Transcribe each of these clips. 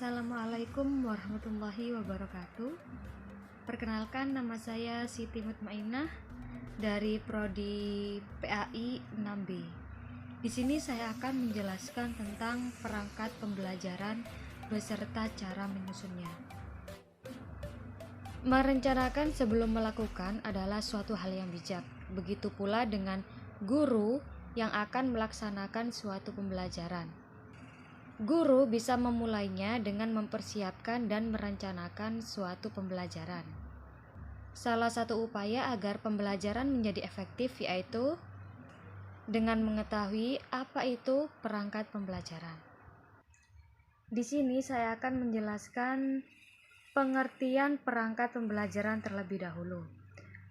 Assalamualaikum warahmatullahi wabarakatuh. Perkenalkan, nama saya Siti Mutmainah dari Prodi PAI 6B. Di sini saya akan menjelaskan tentang perangkat pembelajaran beserta cara menyusunnya. Merencanakan sebelum melakukan adalah suatu hal yang bijak. Begitu pula dengan guru yang akan melaksanakan suatu pembelajaran. Guru bisa memulainya dengan mempersiapkan dan merencanakan suatu pembelajaran. Salah satu upaya agar pembelajaran menjadi efektif yaitu dengan mengetahui apa itu perangkat pembelajaran. Di sini saya akan menjelaskan pengertian perangkat pembelajaran terlebih dahulu.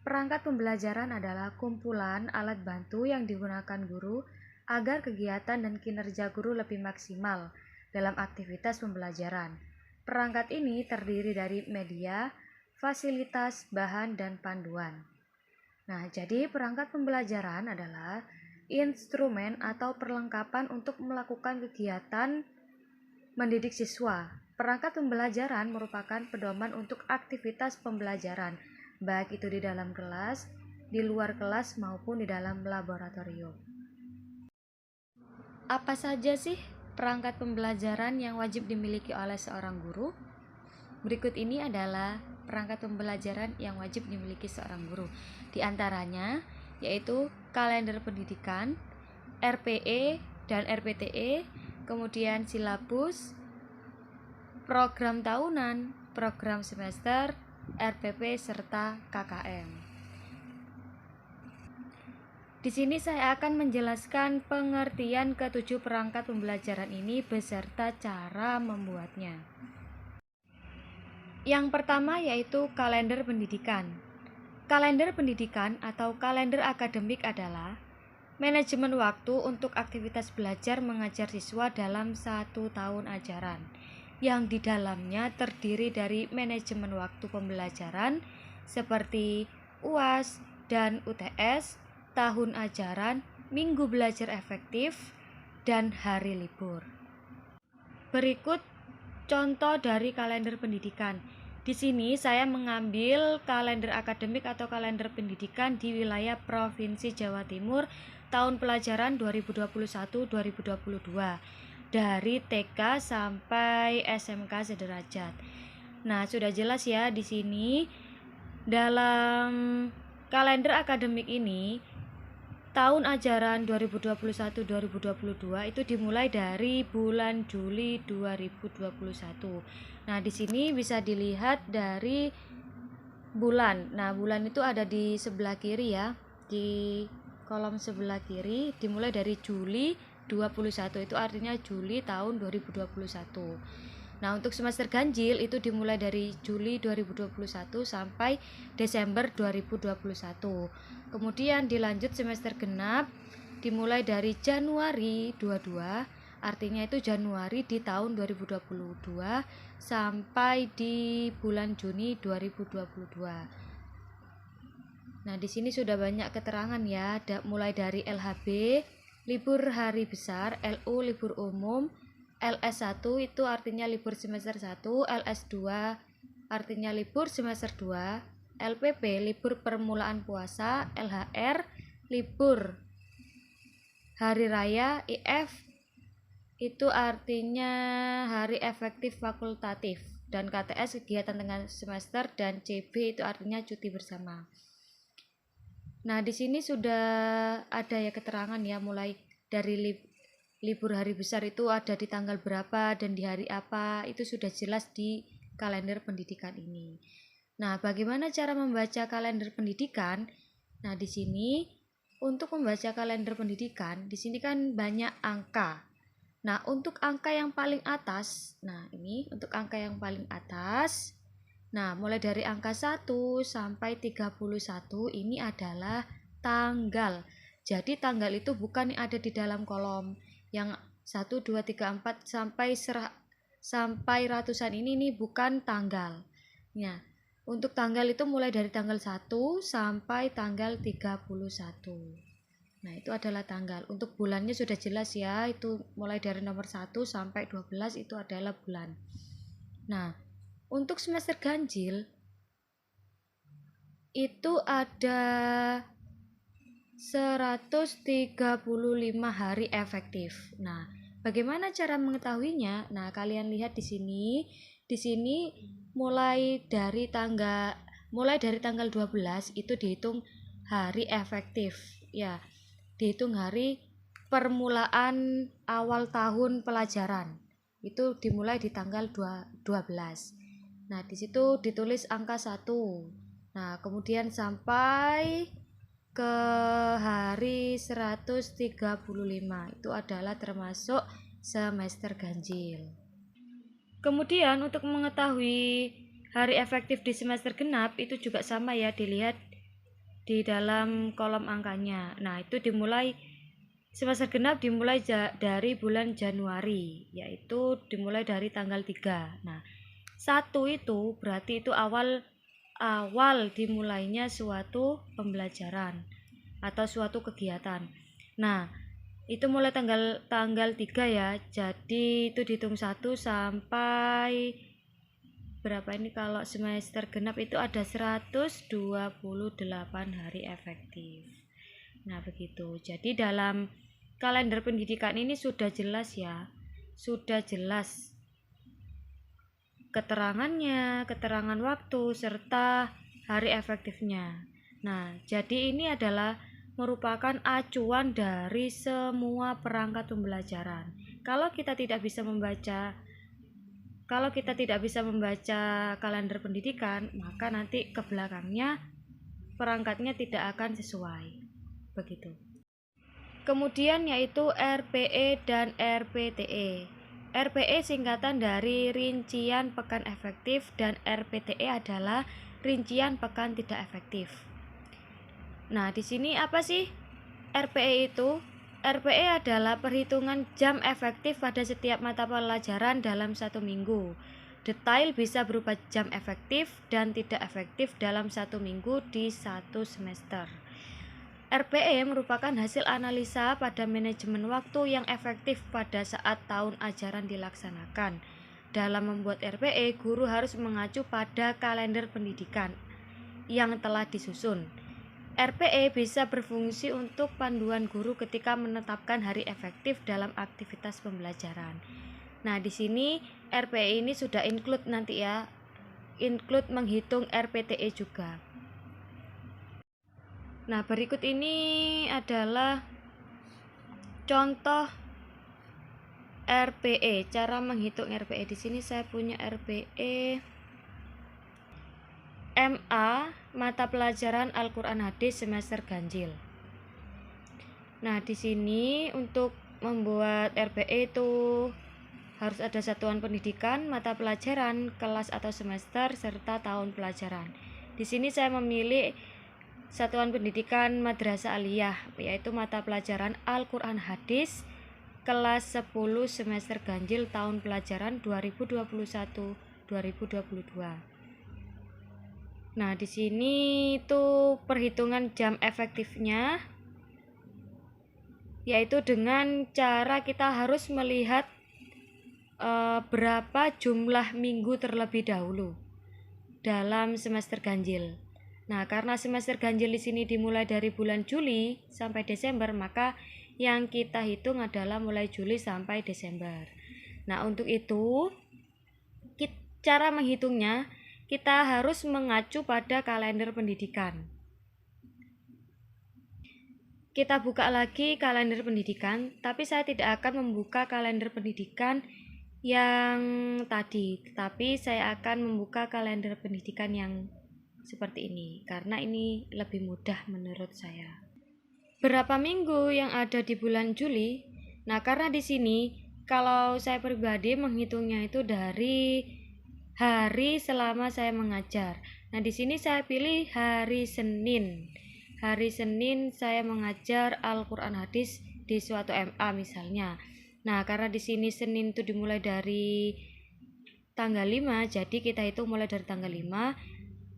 Perangkat pembelajaran adalah kumpulan alat bantu yang digunakan guru agar kegiatan dan kinerja guru lebih maksimal dalam aktivitas pembelajaran. Perangkat ini terdiri dari media, fasilitas, bahan, dan panduan. Nah, jadi perangkat pembelajaran adalah instrumen atau perlengkapan untuk melakukan kegiatan mendidik siswa. Perangkat pembelajaran merupakan pedoman untuk aktivitas pembelajaran, baik itu di dalam kelas, di luar kelas, maupun di dalam laboratorium. Apa saja sih perangkat pembelajaran yang wajib dimiliki oleh seorang guru? Berikut ini adalah perangkat pembelajaran yang wajib dimiliki seorang guru. Di antaranya yaitu kalender pendidikan, RPE dan RPTE, kemudian silabus, program tahunan, program semester, RPP, serta KKM. Di sini saya akan menjelaskan pengertian ketujuh perangkat pembelajaran ini beserta cara membuatnya. Yang pertama yaitu kalender pendidikan. Kalender pendidikan atau kalender akademik adalah manajemen waktu untuk aktivitas belajar mengajar siswa dalam 1 tahun ajaran, yang di dalamnya terdiri dari manajemen waktu pembelajaran seperti UAS dan UTS, tahun ajaran, minggu belajar efektif, dan hari libur. Berikut contoh dari kalender pendidikan. Di sini saya mengambil kalender akademik atau kalender pendidikan di wilayah Provinsi Jawa Timur tahun pelajaran 2021-2022 dari TK sampai SMK sederajat. Nah, sudah jelas ya di sini dalam kalender akademik ini tahun ajaran 2021-2022 itu dimulai dari bulan Juli 2021. Nah, di sini bisa dilihat dari bulan. Nah, bulan itu ada di sebelah kiri ya. Di kolom sebelah kiri dimulai dari Juli 21, itu artinya Juli tahun 2021. Nah, untuk semester ganjil itu dimulai dari Juli 2021 sampai Desember 2021. Kemudian dilanjut semester genap dimulai dari Januari 22, artinya itu Januari di tahun 2022 sampai di bulan Juni 2022. Nah, di sini sudah banyak keterangan ya, mulai dari LHB, libur hari besar, LU libur umum, LS1 itu artinya libur semester 1, LS2 artinya libur semester 2, LPP libur permulaan puasa, LHR libur hari raya, IF itu artinya hari efektif fakultatif, dan KTS kegiatan tengah semester, dan CB itu artinya cuti bersama. Nah, di sini sudah ada ya keterangan ya, mulai dari libur hari besar itu ada di tanggal berapa dan di hari apa, itu sudah jelas di kalender pendidikan ini. Nah, bagaimana cara membaca kalender pendidikan? Nah, di sini untuk membaca kalender pendidikan, di sini kan banyak angka. Nah, untuk angka yang paling atas, nah ini untuk angka yang paling atas, nah mulai dari angka 1 sampai 31 ini adalah tanggal. Jadi tanggal itu bukan yang ada di dalam kolom. Yang 1, 2, 3, 4 sampai ratusan ini bukan tanggal. Nah, untuk tanggal itu mulai dari tanggal 1 sampai tanggal 31. Nah, itu adalah tanggal. Untuk bulannya sudah jelas ya, itu mulai dari nomor 1 sampai 12 itu adalah bulan. Nah, untuk semester ganjil itu ada 135 hari efektif. Nah, bagaimana cara mengetahuinya? Nah, kalian lihat di sini. Di sini mulai dari tanggal 12 itu dihitung hari efektif. Ya, dihitung hari permulaan awal tahun pelajaran. Itu dimulai di tanggal 12. Nah, di situ ditulis angka 1. Nah, kemudian sampai ke hari 135 itu adalah termasuk semester ganjil. Kemudian untuk mengetahui hari efektif di semester genap itu juga sama ya, dilihat di dalam kolom angkanya. Nah, itu semester genap dimulai dari bulan Januari, yaitu dimulai dari tanggal 3. Nah, 1 itu berarti itu awal dimulainya suatu pembelajaran atau suatu kegiatan. Nah, itu mulai tanggal 3 ya. Jadi itu dihitung 1 sampai berapa ini, kalau semester genap itu ada 128 hari efektif. Nah, begitu. Jadi dalam kalender pendidikan ini sudah jelas ya. Sudah jelas keterangannya, keterangan waktu, serta hari efektifnya. Nah, jadi ini adalah merupakan acuan dari semua perangkat pembelajaran. Kalau kita tidak bisa membaca kalender pendidikan, maka nanti ke belakangnya perangkatnya tidak akan sesuai. Begitu. Kemudian yaitu RPE dan RPTE. RPE singkatan dari rincian pekan efektif dan RPTE adalah rincian pekan tidak efektif. Nah, di sini apa sih RPE itu? RPE adalah perhitungan jam efektif pada setiap mata pelajaran dalam 1 minggu. Detail bisa berupa jam efektif dan tidak efektif dalam 1 minggu di 1 semester. RPE merupakan hasil analisa pada manajemen waktu yang efektif pada saat tahun ajaran dilaksanakan. Dalam membuat RPE, guru harus mengacu pada kalender pendidikan yang telah disusun. RPE bisa berfungsi untuk panduan guru ketika menetapkan hari efektif dalam aktivitas pembelajaran. Nah, di sini RPE ini sudah include nanti ya, include menghitung RPTE juga. Nah, berikut ini adalah contoh RPE, cara menghitung RPE. Di sini saya punya RPE MA mata pelajaran Al-Qur'an Hadis semester ganjil. Nah, di sini untuk membuat RPE itu harus ada satuan pendidikan, mata pelajaran, kelas atau semester, serta tahun pelajaran. Di sini saya memilih satuan pendidikan Madrasah Aliyah, yaitu mata pelajaran Al-Qur'an Hadis kelas 10 semester ganjil tahun pelajaran 2021-2022. Nah, di sini itu perhitungan jam efektifnya, yaitu dengan cara kita harus melihat berapa jumlah minggu terlebih dahulu dalam semester ganjil. Nah, karena semester ganjil di sini dimulai dari bulan Juli sampai Desember, maka yang kita hitung adalah mulai Juli sampai Desember. Nah, untuk itu cara menghitungnya kita harus mengacu pada kalender pendidikan. Kita buka lagi kalender pendidikan, tapi saya tidak akan membuka kalender pendidikan yang tadi, tetapi saya akan membuka kalender pendidikan yang seperti ini, karena ini lebih mudah menurut saya. Berapa minggu yang ada di bulan Juli? Nah, karena di sini kalau saya pribadi menghitungnya itu dari hari selama saya mengajar. Nah, di sini saya pilih hari Senin. Hari Senin saya mengajar Al-Qur'an Hadis di suatu MA misalnya. Nah, karena di sini Senin itu dimulai dari tanggal 5, jadi kita hitung mulai dari tanggal 5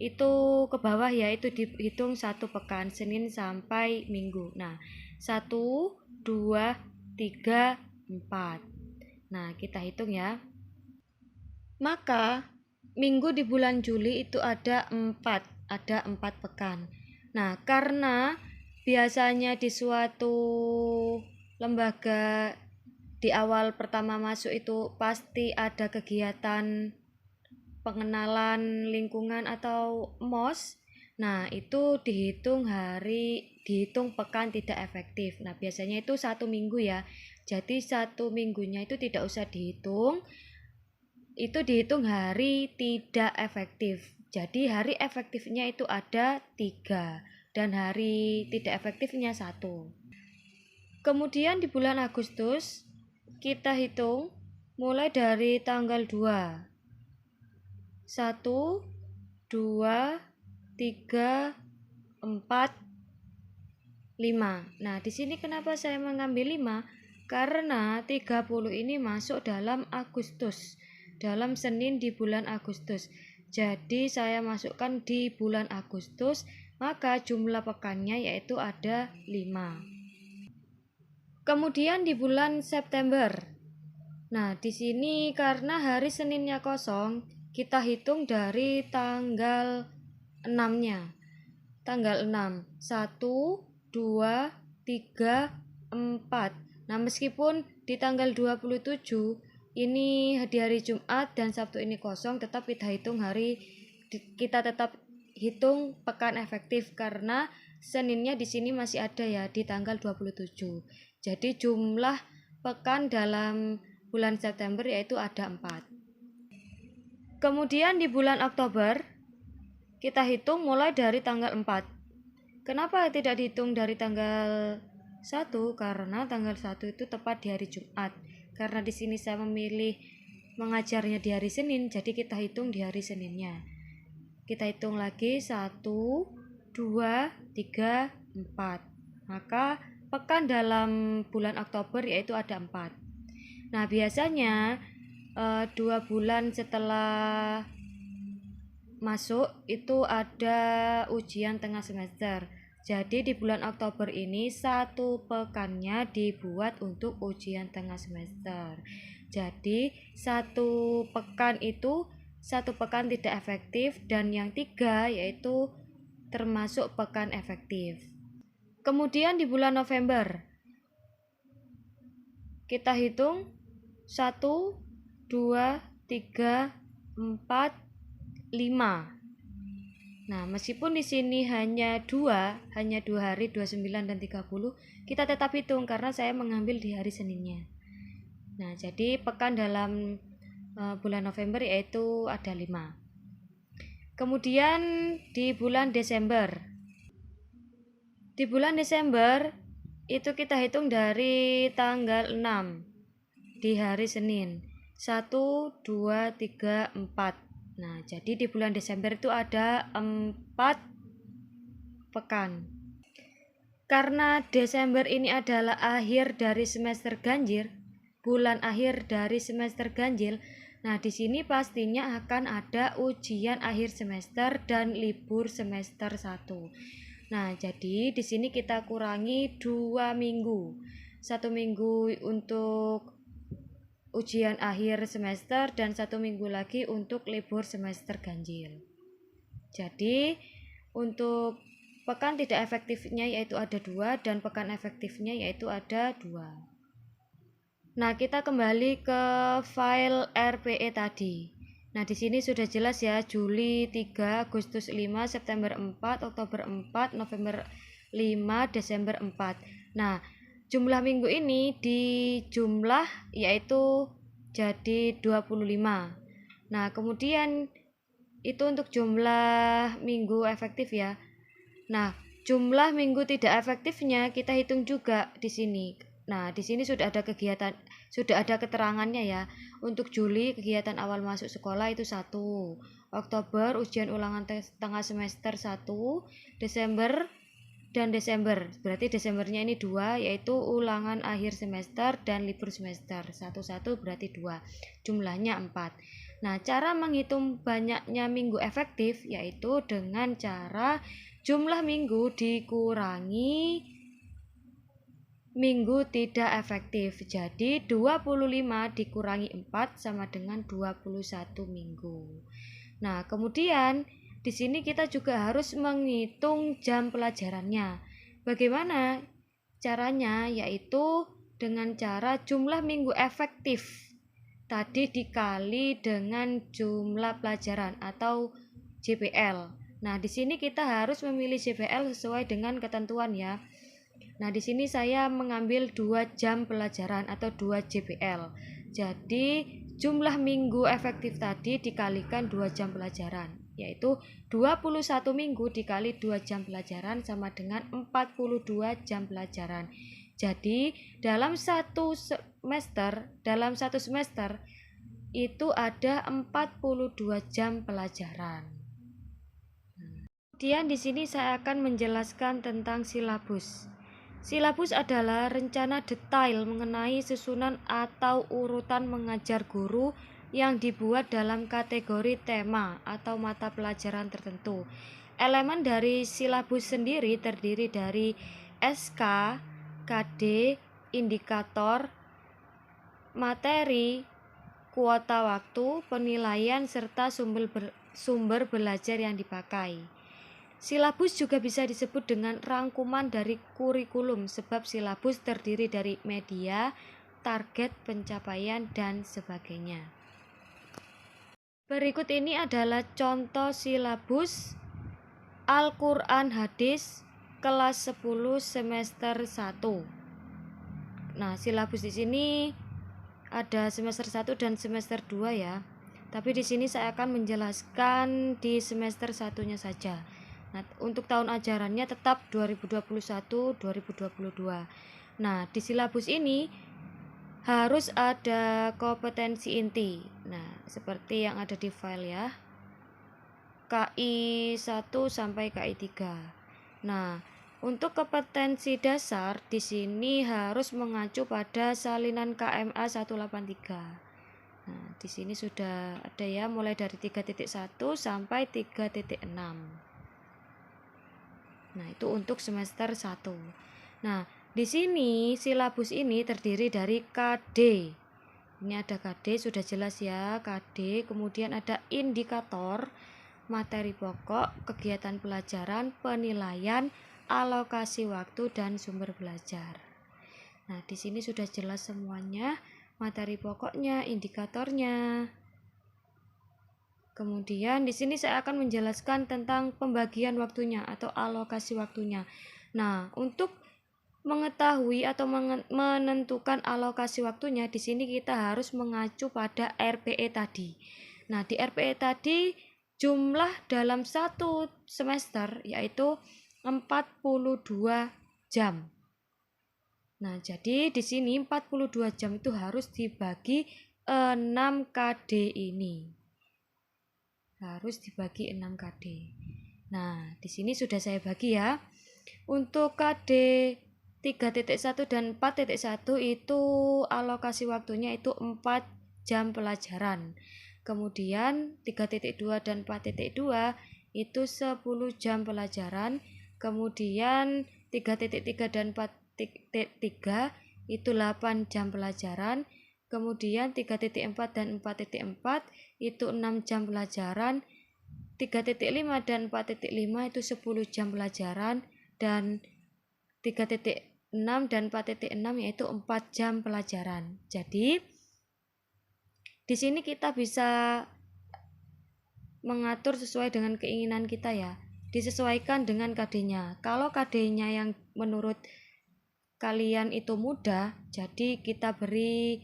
itu ke bawah ya, itu dihitung 1 pekan, Senin sampai Minggu. Nah, 1, 2, 3, 4. Nah, kita hitung ya. Maka minggu di bulan Juli itu ada 4 pekan. Nah, karena biasanya di suatu lembaga di awal pertama masuk itu pasti ada kegiatan pengenalan lingkungan atau MOS. Nah, itu dihitung pekan tidak efektif. Nah, biasanya itu 1 minggu ya. Jadi 1 minggunya itu tidak usah dihitung. Itu dihitung hari tidak efektif. Jadi hari efektifnya itu ada 3 dan hari tidak efektifnya 1. Kemudian di bulan Agustus kita hitung mulai dari tanggal 2. 1, 2, 3, 4, 5. Nah, di sini kenapa saya mengambil 5? Karena 30 ini masuk dalam Agustus, dalam Senin di bulan Agustus. Jadi saya masukkan di bulan Agustus, maka jumlah pekannya yaitu ada 5. Kemudian di bulan September. Nah, di sini karena hari Seninnya kosong, kita hitung dari tanggal 6-nya. Tanggal 6. 1, 2, 3, 4. Nah, meskipun di tanggal 27 ini di hari Jumat dan Sabtu ini kosong, tetap kita tetap hitung pekan efektif karena Seninnya di sini masih ada ya di tanggal 27. Jadi jumlah pekan dalam bulan September yaitu ada 4. Kemudian di bulan Oktober kita hitung mulai dari tanggal 4. Kenapa tidak dihitung dari tanggal 1? Karena tanggal 1 itu tepat di hari Jumat. Karena di sini saya memilih mengajarnya di hari Senin, jadi kita hitung di hari Seninnya. Kita hitung lagi 1, 2, 3, 4. Maka pekan dalam bulan Oktober yaitu ada 4. Nah, biasanya 2 bulan setelah masuk itu ada ujian tengah semester. Jadi di bulan Oktober ini 1 pekannya dibuat untuk ujian tengah semester. Jadi 1 pekan itu 1 pekan tidak efektif dan yang 3 yaitu termasuk pekan efektif. Kemudian di bulan November kita hitung 1, 2, 3, 4, 5. Nah, meskipun di sini hanya 2 hari 29 dan 30, kita tetap hitung karena saya mengambil di hari Seninnya. Nah, jadi pekan dalam bulan November yaitu ada 5. Kemudian di bulan Desember. Di bulan Desember itu kita hitung dari tanggal 6 di hari Senin. 1, 2, 3, 4. Nah, jadi di bulan Desember itu ada 4 pekan. Karena Desember ini adalah akhir dari semester ganjil, bulan akhir dari semester ganjil. Nah, di sini pastinya akan ada ujian akhir semester dan libur semester 1. Nah, jadi di sini kita kurangi 2 minggu. 1 minggu untuk ujian akhir semester dan 1 minggu lagi untuk libur semester ganjil. Jadi untuk pekan tidak efektifnya yaitu ada 2 dan pekan efektifnya yaitu ada 2. Nah, kita kembali ke file RPE tadi. Nah, di sini sudah jelas ya, Juli 3, Agustus 5, September 4, Oktober 4, November 5, Desember 4. Nah, jumlah minggu ini dijumlah yaitu jadi 25. Nah, kemudian itu untuk jumlah minggu efektif ya. Nah, jumlah minggu tidak efektifnya kita hitung juga di sini. Nah, di sini sudah ada keterangannya ya. Untuk Juli kegiatan awal masuk sekolah itu 1. Oktober ujian ulangan tengah semester 1. Desember dan Desember, berarti Desembernya ini 2 yaitu ulangan akhir semester dan libur semester. 1 berarti 2, jumlahnya 4. Nah, cara menghitung banyaknya minggu efektif yaitu dengan cara jumlah minggu dikurangi minggu tidak efektif. Jadi 25 dikurangi 4 sama dengan 21 minggu. Nah, kemudian di sini kita juga harus menghitung jam pelajarannya. Bagaimana caranya? Yaitu dengan cara jumlah minggu efektif tadi dikali dengan jumlah pelajaran atau JPL. Nah, di sini kita harus memilih JPL sesuai dengan ketentuan ya. Nah, di sini saya mengambil 2 jam pelajaran atau 2 JPL. Jadi, jumlah minggu efektif tadi dikalikan 2 jam pelajaran, yaitu 21 minggu dikali 2 jam pelajaran sama dengan 42 jam pelajaran. Jadi, dalam satu semester itu ada 42 jam pelajaran. Kemudian di sini saya akan menjelaskan tentang silabus. Silabus adalah rencana detail mengenai susunan atau urutan mengajar guru yang dibuat dalam kategori tema atau mata pelajaran tertentu. Elemen dari silabus sendiri terdiri dari SK, KD, indikator, materi, kuota waktu, penilaian, serta sumber belajar yang dipakai. Silabus juga bisa disebut dengan rangkuman dari kurikulum sebab silabus terdiri dari media, target, pencapaian, dan sebagainya. Berikut ini adalah contoh silabus Al-Quran Hadis kelas 10 semester 1. Nah, silabus di sini ada semester 1 dan semester 2 ya. Tapi di sini saya akan menjelaskan di semester 1-nya saja. Nah, untuk tahun ajarannya tetap 2021-2022. Nah, di silabus ini harus ada kompetensi inti. Nah, seperti yang ada di file ya. KI 1 sampai KI 3. Nah, untuk kompetensi dasar di sini harus mengacu pada salinan KMA 183. Nah, di sini sudah ada ya mulai dari 3.1 sampai 3.6. Nah, itu untuk semester 1. Nah, di sini silabus ini terdiri dari KD. Ini ada KD, sudah jelas ya, KD. Kemudian ada indikator, materi pokok, kegiatan pelajaran, penilaian, alokasi waktu, dan sumber belajar. Nah, di sini sudah jelas semuanya, materi pokoknya, indikatornya. Kemudian di sini saya akan menjelaskan tentang pembagian waktunya atau alokasi waktunya. Nah, untuk mengetahui atau menentukan alokasi waktunya, di sini kita harus mengacu pada RPE tadi. Nah, di RPE tadi jumlah dalam satu semester yaitu 42 jam. Nah, jadi di sini 42 jam itu harus dibagi 6 KD ini. Harus dibagi 6 KD. Nah, di sini sudah saya bagi ya. Untuk KD 3.1 dan 4.1 itu alokasi waktunya itu 4 jam pelajaran. Kemudian 3.2 dan 4.2 itu 10 jam pelajaran. Kemudian 3.3 dan 4.3 itu 8 jam pelajaran. Kemudian 3.4 dan 4.4 itu 6 jam pelajaran. 3.5 dan 4.5 itu 10 jam pelajaran. Dan 3.6 dan 4.6 yaitu 4 jam pelajaran. Jadi di sini kita bisa mengatur sesuai dengan keinginan kita ya. Disesuaikan dengan KD-nya. Kalau KD-nya yang menurut kalian itu mudah, jadi kita beri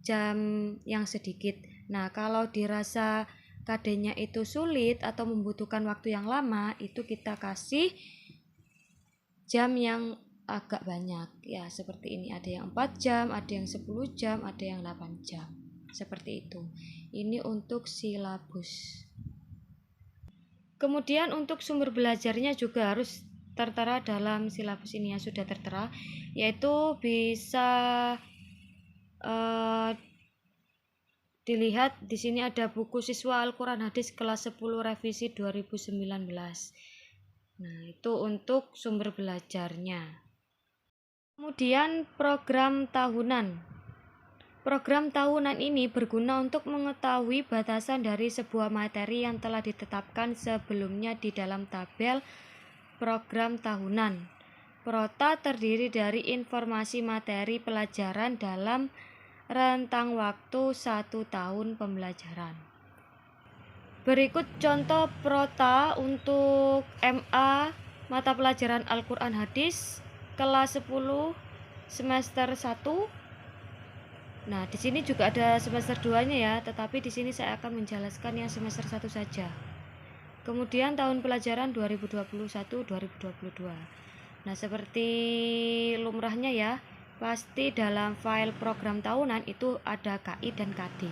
jam yang sedikit. Nah, kalau dirasa KD-nya itu sulit atau membutuhkan waktu yang lama, itu kita kasih jam yang agak banyak ya, seperti ini. Ada yang 4 jam, ada yang 10 jam, ada yang 8 jam. Seperti itu. Ini untuk silabus. Kemudian untuk sumber belajarnya juga harus tertera dalam silabus ini yang sudah tertera, yaitu bisa dilihat di sini ada buku siswa Al-Quran Hadis kelas 10 revisi 2019. Nah, itu untuk sumber belajarnya. Kemudian program tahunan. Program tahunan ini berguna untuk mengetahui batasan dari sebuah materi yang telah ditetapkan sebelumnya di dalam tabel program tahunan. Prota terdiri dari informasi materi pelajaran dalam rentang waktu 1 tahun pembelajaran. Berikut contoh prota untuk MA mata pelajaran Al-Quran Hadis kelas 10 semester 1. Nah, di sini juga ada semester 2-nya ya, tetapi di sini saya akan menjelaskan yang semester 1 saja. Kemudian tahun pelajaran 2021-2022. Nah, seperti lumrahnya ya, pasti dalam file program tahunan itu ada KI dan KD.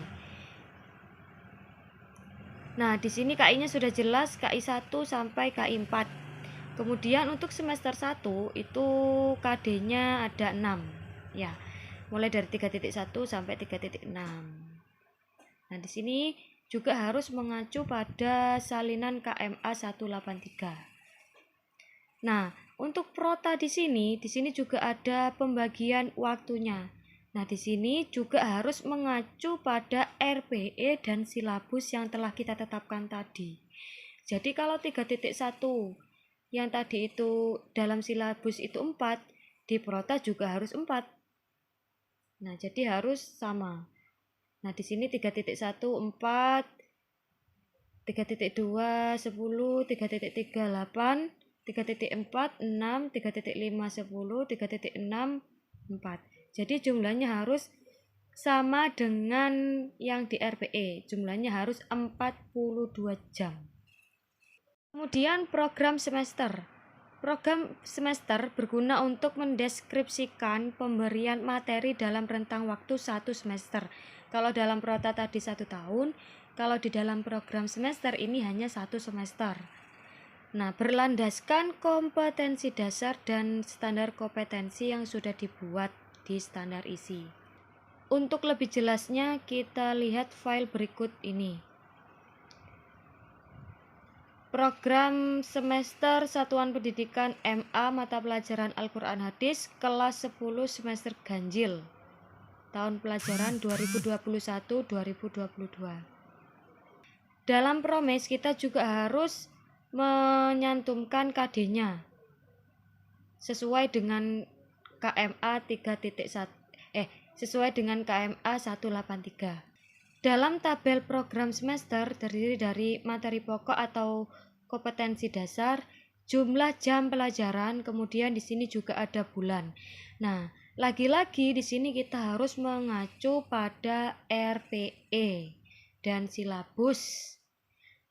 Nah, di sini KI-nya sudah jelas, KI 1 sampai KI 4. Kemudian untuk semester 1 itu KD-nya ada 6 ya. Mulai dari 3.1 sampai 3.6. Nah, di sini juga harus mengacu pada salinan KMA 183. Nah, untuk prota di sini juga ada pembagian waktunya. Nah, di sini juga harus mengacu pada RPE dan silabus yang telah kita tetapkan tadi. Jadi kalau 3.1 yang tadi itu dalam silabus itu 4, di prota juga harus 4. Nah, jadi harus sama. Nah, di sini 3.1 4, 3.2 10, 3.3 8, 3.4 6, 3.5 10, 3.6 4. Jadi jumlahnya harus sama dengan yang di RPE. Jumlahnya harus 42 jam. Kemudian program semester. Program semester berguna untuk mendeskripsikan pemberian materi dalam rentang waktu 1 semester. Kalau dalam prota tadi 1 tahun, kalau di dalam program semester ini hanya 1 semester. Nah, berlandaskan kompetensi dasar dan standar kompetensi yang sudah dibuat di standar isi. Untuk lebih jelasnya kita lihat file berikut ini. Program semester Satuan Pendidikan MA mata pelajaran Al-Quran Hadis kelas 10 semester ganjil tahun pelajaran 2021-2022. Dalam promes kita juga harus menyantumkan KD-nya sesuai dengan KMA 3.1 sesuai dengan KMA 183. Dalam tabel program semester terdiri dari materi pokok atau kompetensi dasar, jumlah jam pelajaran, kemudian di sini juga ada bulan. Nah, lagi-lagi di sini kita harus mengacu pada RPE dan silabus.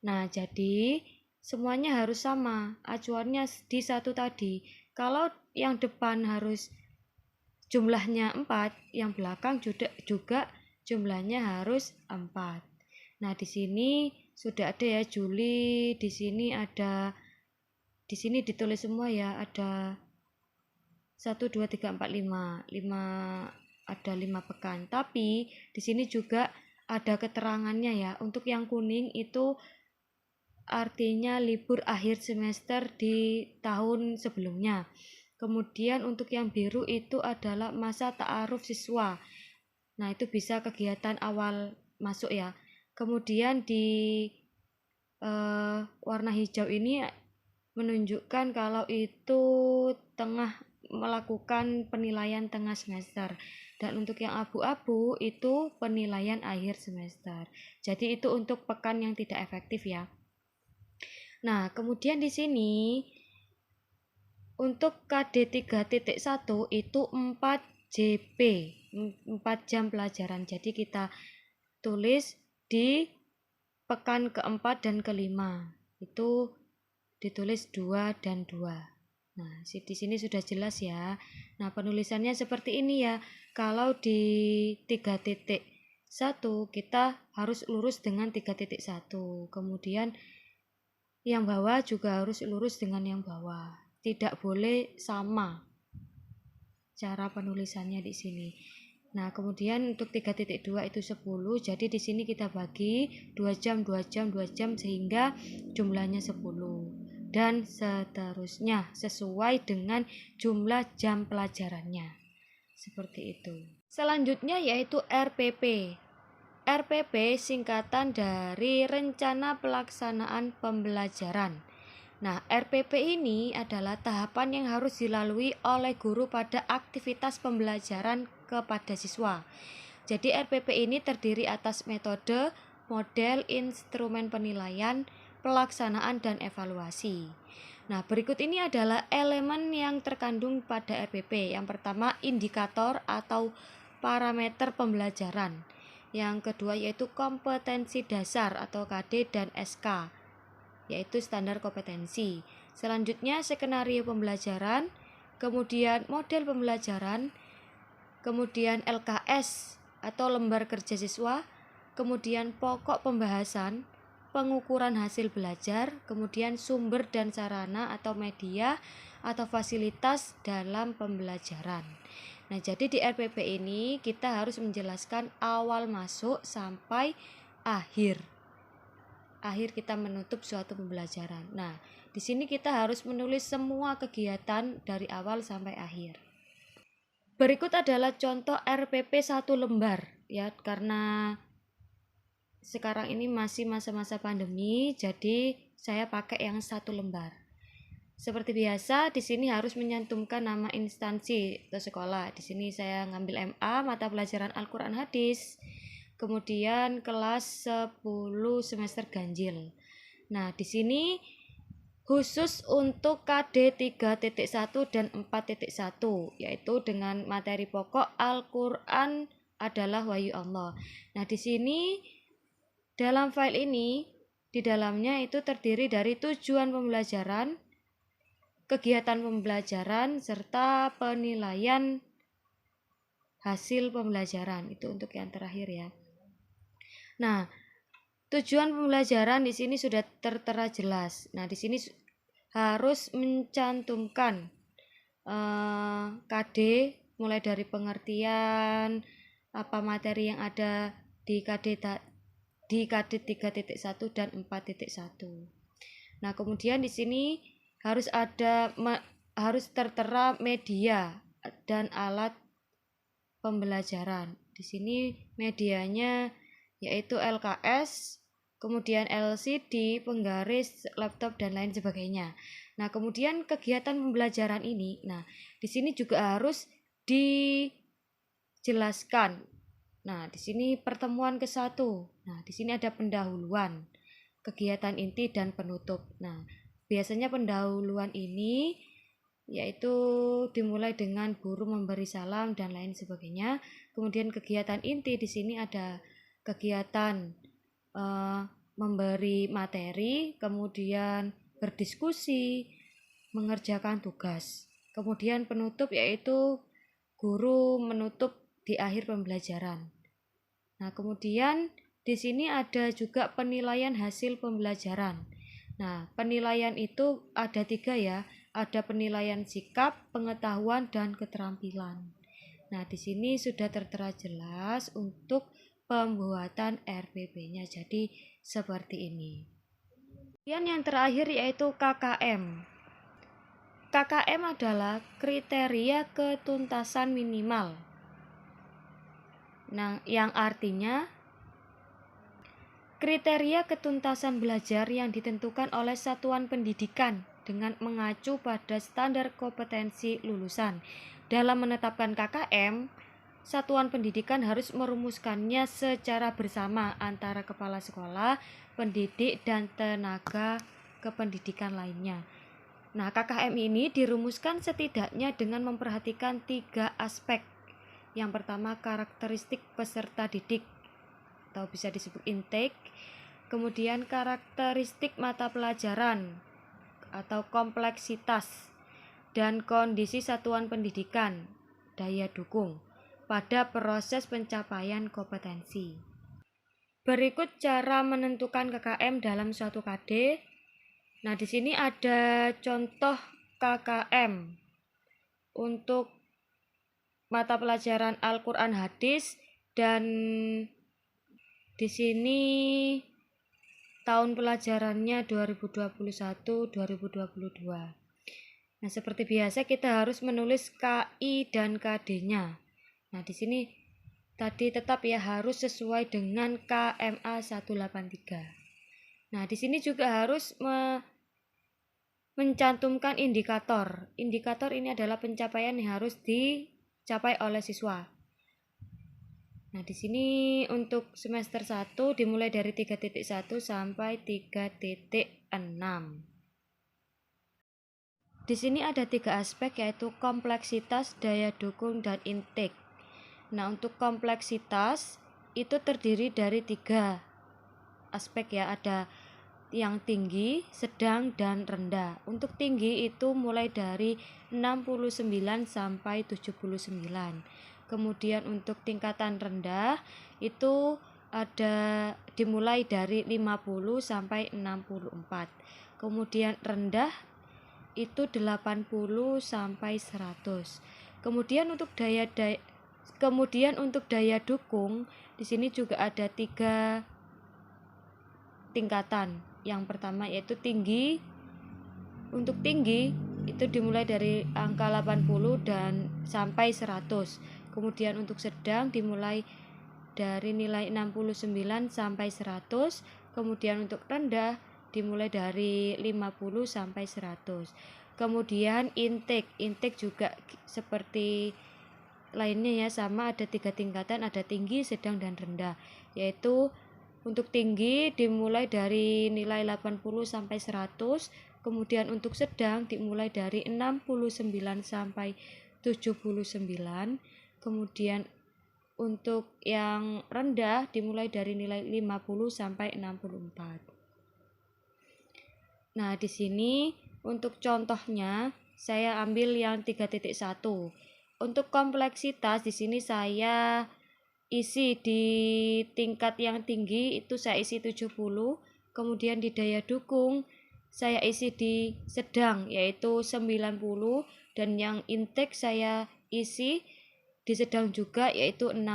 Nah, jadi semuanya harus sama, acuannya di satu tadi. Kalau yang depan harus jumlahnya 4, yang belakang juga jumlahnya harus 4. Nah, di sini sudah ada ya Juli, di sini ditulis semua ya, ada 1 2 3 4 5 ada 5 pekan. Tapi di sini juga ada keterangannya ya. Untuk yang kuning itu artinya libur akhir semester di tahun sebelumnya. Kemudian untuk yang biru itu adalah masa ta'aruf siswa. Nah, itu bisa kegiatan awal masuk ya. Kemudian di warna hijau ini menunjukkan kalau itu tengah melakukan penilaian tengah semester. Dan untuk yang abu-abu itu penilaian akhir semester. Jadi itu untuk pekan yang tidak efektif ya. Nah, kemudian di sini untuk KD 3.1 itu 4 JP, 4 jam pelajaran. Jadi kita tulis di pekan keempat dan kelima. Itu ditulis 2 dan 2. Nah, di sini sudah jelas ya. Nah, penulisannya seperti ini ya. Kalau di 3.1 kita harus lurus dengan 3.1. Kemudian yang bawah juga harus lurus dengan yang bawah. Tidak boleh sama cara penulisannya di sini. Nah, kemudian untuk 3.2 itu 10. Jadi di sini kita bagi 2 jam, 2 jam, 2 jam sehingga jumlahnya 10. dan seterusnya sesuai dengan jumlah jam pelajarannya. Seperti itu. Selanjutnya yaitu RPP. RPP singkatan dari Rencana Pelaksanaan Pembelajaran. Nah, RPP ini adalah tahapan yang harus dilalui oleh guru pada aktivitas pembelajaran kepada siswa. Jadi RPP ini terdiri atas metode, model, instrumen penilaian, pelaksanaan, dan evaluasi. Nah, berikut ini adalah elemen yang terkandung pada RPP. Yang pertama, indikator atau parameter pembelajaran. Yang kedua yaitu kompetensi dasar atau KD dan SK, yaitu standar kompetensi. Selanjutnya, skenario pembelajaran, kemudian model pembelajaran, kemudian LKS atau lembar kerja siswa, kemudian pokok pembahasan, pengukuran hasil belajar, kemudian sumber dan sarana atau media atau fasilitas dalam pembelajaran. Nah, jadi di RPP ini kita harus menjelaskan awal masuk sampai akhir kita menutup suatu pembelajaran. Nah, di sini kita harus menulis semua kegiatan dari awal sampai akhir. Berikut adalah contoh RPP 1 lembar ya, karena sekarang ini masih masa-masa pandemi, jadi saya pakai yang 1 lembar. Seperti biasa, di sini harus menyantumkan nama instansi atau sekolah. Di sini saya ngambil MA, mata pelajaran Al-Quran Hadis. Kemudian kelas 10 semester ganjil. Nah, di sini khusus untuk KD 3.1 dan 4.1, yaitu dengan materi pokok Al-Quran adalah wahyu Allah. Nah, di sini dalam file ini, di dalamnya itu terdiri dari tujuan pembelajaran, kegiatan pembelajaran, serta penilaian hasil pembelajaran. Itu untuk yang terakhir ya. Nah, tujuan pembelajaran di sini sudah tertera jelas. Nah, di sini harus mencantumkan KD mulai dari pengertian apa materi yang ada di KD 3.1 dan 4.1. Nah, kemudian di sini harus tertera media dan alat pembelajaran. Di sini medianya yaitu LKS, kemudian LCD, penggaris, laptop, dan lain sebagainya. Nah, kemudian kegiatan pembelajaran ini, nah, di sini juga harus dijelaskan. Nah, di sini pertemuan ke-1. Nah, di sini ada pendahuluan, kegiatan inti, dan penutup. Nah, biasanya pendahuluan ini yaitu dimulai dengan guru memberi salam dan lain sebagainya. Kemudian kegiatan inti di sini ada kegiatan memberi materi, kemudian berdiskusi, mengerjakan tugas. Kemudian penutup yaitu guru menutup di akhir pembelajaran. Nah, kemudian di sini ada juga penilaian hasil pembelajaran. Nah, penilaian itu ada 3 ya. Ada penilaian sikap, pengetahuan, dan keterampilan. Nah, di sini sudah tertera jelas untuk pembuatan RPP-nya. Jadi seperti ini. Kemudian yang terakhir yaitu KKM. KKM adalah kriteria ketuntasan minimal. Nah, yang artinya kriteria ketuntasan belajar yang ditentukan oleh satuan pendidikan dengan mengacu pada standar kompetensi lulusan. Dalam menetapkan KKM, satuan pendidikan harus merumuskannya secara bersama antara kepala sekolah, pendidik, dan tenaga kependidikan lainnya. Nah, KKM ini dirumuskan setidaknya dengan memperhatikan 3 aspek. Yang pertama, karakteristik peserta didik atau bisa disebut intake. Kemudian karakteristik mata pelajaran atau kompleksitas, dan kondisi satuan pendidikan, daya dukung pada proses pencapaian kompetensi. Berikut cara menentukan KKM dalam suatu KD. Nah, di sini ada contoh KKM untuk mata pelajaran Al-Quran Hadis, dan di sini tahun pelajarannya 2021-2022. Nah, seperti biasa kita harus menulis KI dan KD-nya. Nah, di sini tadi tetap ya harus sesuai dengan KMA 183. Nah, di sini juga harus mencantumkan indikator. Indikator ini adalah pencapaian yang harus dicapai oleh siswa. Nah, di sini untuk semester 1 dimulai dari 3.1 sampai 3.6. Di sini ada 3 aspek, yaitu kompleksitas, daya dukung, dan intake. Nah, untuk kompleksitas itu terdiri dari 3 aspek ya, ada yang tinggi, sedang, dan rendah. Untuk tinggi itu mulai dari 69 sampai 79. Kemudian untuk tingkatan rendah itu ada dimulai dari 50 sampai 64. Kemudian rendah itu 80 sampai 100. Kemudian untuk daya dukung di sini juga ada 3 tingkatan. Yang pertama yaitu tinggi. Untuk tinggi itu dimulai dari angka 80 dan sampai 100. Kemudian untuk sedang dimulai dari nilai 69 sampai 100. Kemudian untuk rendah dimulai dari 50 sampai 100. Kemudian intake juga seperti lainnya ya, sama ada 3 tingkatan, ada tinggi, sedang, dan rendah. Yaitu untuk tinggi dimulai dari nilai 80 sampai 100. Kemudian untuk sedang dimulai dari 69 sampai 79. Kemudian untuk yang rendah dimulai dari nilai 50 sampai 64. Nah, di sini untuk contohnya saya ambil yang 3.1. Untuk kompleksitas di sini saya isi di tingkat yang tinggi itu saya isi 70, kemudian di daya dukung saya isi di sedang yaitu 90, dan yang intake saya isi di sedang juga yaitu 65.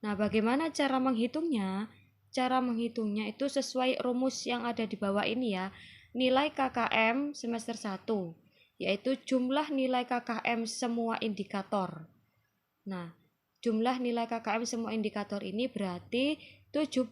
Nah, bagaimana cara menghitungnya? Cara menghitungnya itu sesuai rumus yang ada di bawah ini ya. Nilai KKM semester 1 yaitu jumlah nilai KKM semua indikator. Nah, jumlah nilai KKM semua indikator ini berarti 70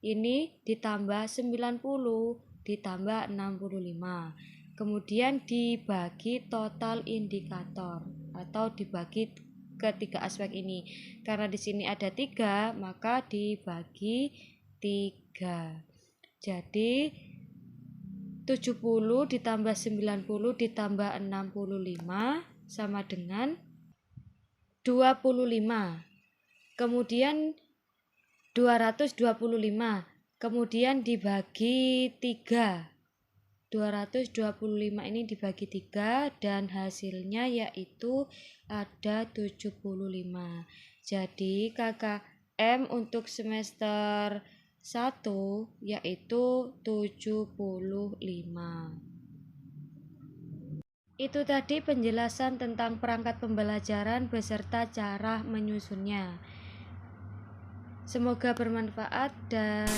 ini ditambah 90 ditambah 65. Kemudian dibagi total indikator atau dibagi ketiga aspek ini. Karena di sini ada 3, maka dibagi 3. Jadi 70 ditambah 90 ditambah 65 sama dengan 25. Kemudian 225. Kemudian dibagi 3. 225 ini dibagi 3 dan hasilnya yaitu ada 75. Jadi KKM untuk semester 1 yaitu 75. Itu tadi penjelasan tentang perangkat pembelajaran beserta cara menyusunnya. Semoga bermanfaat dan